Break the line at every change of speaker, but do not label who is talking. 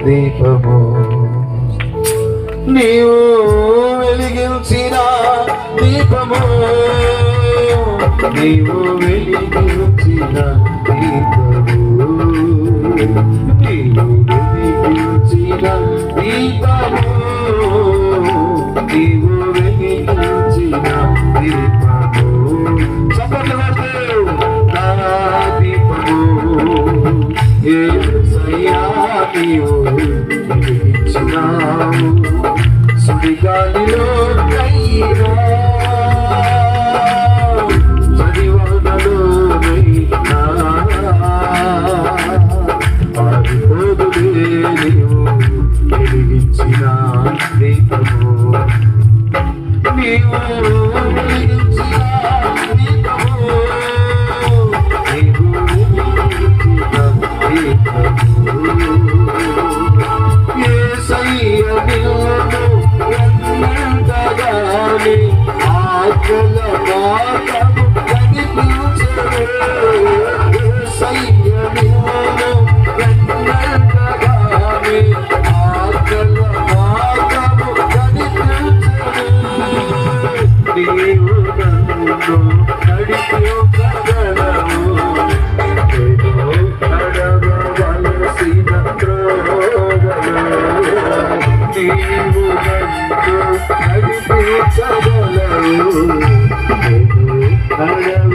దీపము నీవు వెలిగించిన దీపము నీవు వెలిగించిన దీపము నీవు వెలిగించిన దీపము నీవు వెలిగించిన దీపము నా దీపము యేసయ్యా నీవు వెలిగించినావు సుడిగాలిలో కయ్యినా వెలిగించిన దీపము నీవు వెలిగించిన దీపము నీవు వెలిగించిన దీపము యేసయ్య నిన్ను ఎన్నంతగాని ఆకల మార్గము కనిపించే యేసయ్య నిన్ను ఎన్నంతగాని ఆకల మార్గము కనిపించే నీవు నన్ను నడిపించగలవు నడవవలసిన త్రోవలో నీవు నన్ను నడిపించగలవు